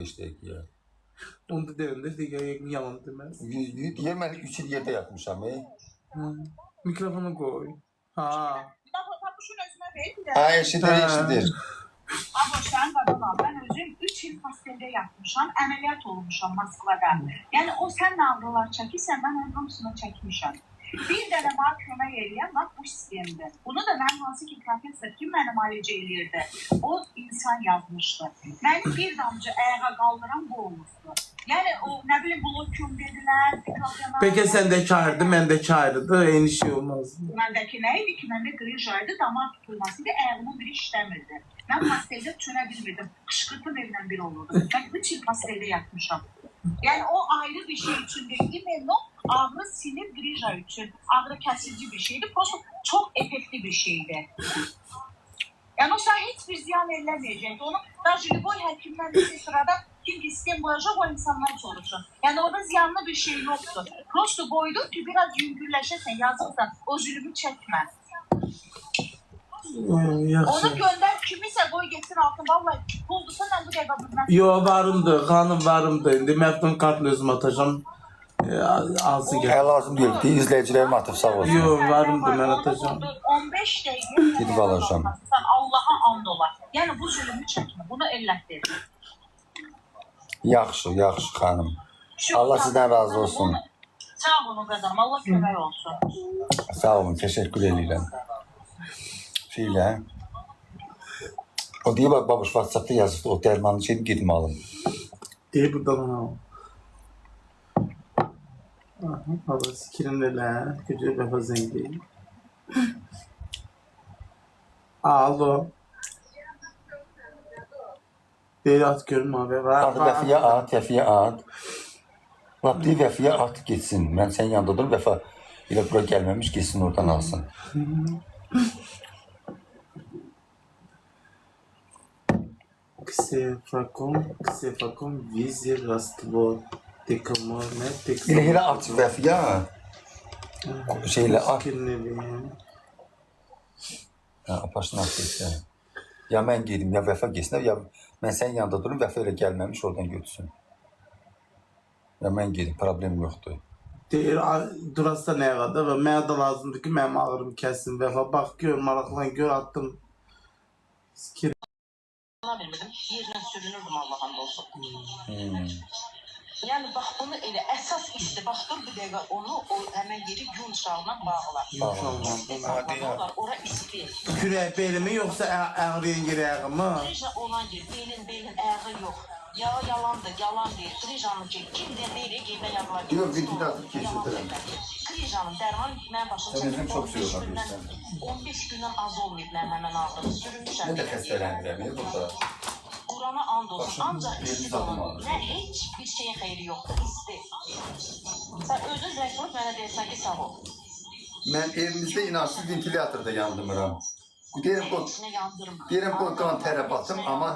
işte ya. Onu da derinde diye yalan demez. Yer ben 3 il yerde yapmışam. Mikrofonu koy. Ha. Ha eşidir. Ama sen kadınam, ben özüm 3 yıl hastanede yatmışam, ameliyat olmuşam Moskvada. Yani o sen ne ağrılar çəkirsən, ben onun hamısını çəkmişəm. Bir dənə bana kömək eləyən bax bu sistemdir. Bunu da mən hansı ki professor kim mənə müalicə eləyirdi. O insan yazmışdı. Məni bir damcı ayağa qaldıran bu olmuşdu. Yani o ne bileyim blokyum dediler. Peki sen de çağırdı, ben de çağırdı. En şey olmaz. Məndəki nə idi ki, məndə qrıjaydı, damar tutulmasıydı, ayağımın biri işləmirdi. Mən pasteldə tünə bilmirdim. Qışqırtı verilən bir olurdu. Mən 3 il pasteldə yatmışam. Yani o ayrı bir şey için değil. İmенно ağrı sinir grija için ağrı kesici bir şeydi. Prosto çok efektif bir şeydi. Yani o sana hiçbir ziyan eləməyəcəkdi. Onu daha Jülüboy həkimdən bir sırada kim sistem boyayacak o insanlar soruşun. Yani orada ziyanlı bir şey yoktu. Prosto boydu ki biraz yüngürləşəsən, yazıqsan, o zülümü çəkmə. Onu gönder kimisə qoy getsin altın. Vallahi buldusa mən bu dəqiqə bilməm. Yo varımdı, kanım varımdı. İndi məktun kartını özüm atacağım. Alsın gel. Lazım değil. İzleyicilerim atıp sağ olsun. Yo varımdı, ben atacağım. 15 dəqiqə Gidip alacağım. Sən Allah'a and olar. Yəni bu zülümü çəkmə. Bunu ellətdir. Yaxşı xanım. Allah sizden razı olsun. Sağ olun qadınım. Allah kömək olsun. Sağ olun. Teşekkür ederim. Fiilen. O diye bak babuş WhatsApp'ta yazdı. O dermanın şeyini gidip alın. Diye buradan al. Hava sikirimde lan. Kötü kafa zengi. Alo. Değil at görüm abi. Adı Vəfiyə at. Lap deyir Vəfiyə at gitsin. Ben senin yanında dur. Vəfa ile buraya gelmemiş gitsin oradan alsın. Ksefakon vize raствор. Tekrar ne? İlehirə at Vəfiyə. Şeyle at. Başına at geçsin. Ya ben giydim ya Vəfa geçsin. Ya ben senin yanında durum Vəfa ile gelmemiş oradan götürsün. Ya ben giydim problem yoktu. Deyir, durasta nə qədər və mənə də lazımdır ki, mənim ağrım kəssin Vəfa. Bax, gör, maraqlan, gör, attım. Sikir. Bilmirdim, yerlə sürünürdüm Allah'ın olsun. Yani bax bunu elə əsas işdir. Bax dur bir dəqiqə onu o həmən yeri yun şalına bağlar. Ora isti. Kürək belimi yoxsa ağrıyan yeri ayağımı? Trija olan yer, belin ayağı yox. Ya yalandır, yalan deyil. Trijanın ki, kim deyil, geyinə yağlar. Yox, bir artıq keçirdirəm. Trijanın dərman mən başa çəkdim. 15 gündən az olmayıb mən həmən ağrını sürünmüşəm. Nə də xəstələndirəm burada. Qurana and olsun. Ancaq isti olun. Nə heç bir şeyin xeyri yoxdur. İsti. Sən özün zəng olub mənə deyirsən ki, sağ ol. Mən evimizdə inançsız ventilatorda yandırmıram. Deyirəm qan tərə batım, amma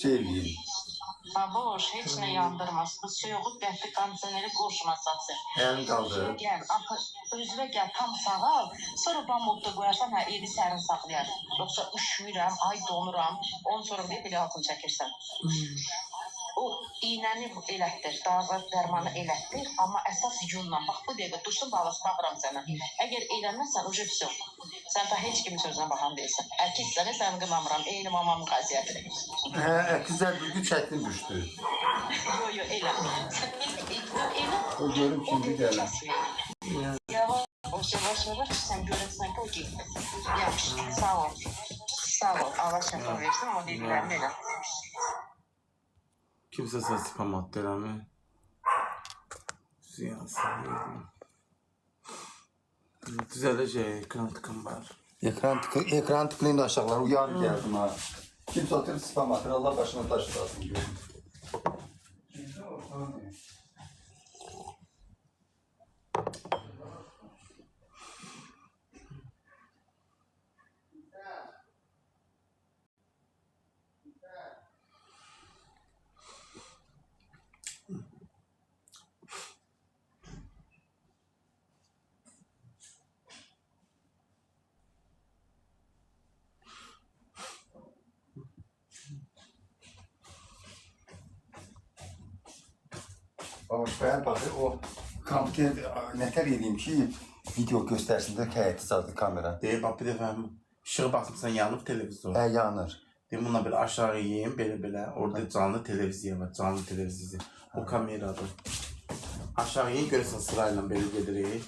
şey eləyim. Baboş, heç nə yandırmaz. Bu soyuğu qəfli kondisioneri qoşuna satsın. Əlim qaldı. Gəl, özünə gəl, tam sağal. Sonra bamodda qoyarsan, hə, evi sərin saxlayar. Yoxsa üşüyürəm, ay donuram. Ondan sonra bir belə altını çəkirsən. O iğnəni elətdir, dağı dərmanı elətdir. Amma əsas yunla, bax bu dəqiqə dursun balası baxıram sənə. Əgər eləməzsən, ucu pis yox. Sən daha heç kimin sözünə baxan deyilsən. Əkis səni sən qınamıram, eyni mamamın xasiyyətini. Hə, əkizlər bir çətin düşdü. Yo, elə. O görüm şimdi gəlir. Yavaş, sən görürsən ki, o getdi. Yaxşı, sağ ol. Sağ ol, Allah şəfa versin, amma dediklərini elə. Kimsə səs spam attı eləmi? Ziyansın yedim. Düzələcək, ekran tıkım var. Ekran tıklayın da aşağılar, uyan gəldim ha. Kimsə atır spam atır, Allah başına taşıdasın görün. Ben bari o kampken nətər edeyim ki video göstersin de həyəti zadı kamera. Deyir bak bir defa ışığı basmışsan yanıb televizor. Yanır. Deyim buna bir aşağı yiyeyim belə. Orada canlı televizyon var. Canlı televizyon. O kameradır. Aşağı yiyin görürsən sırayla belə gedirik.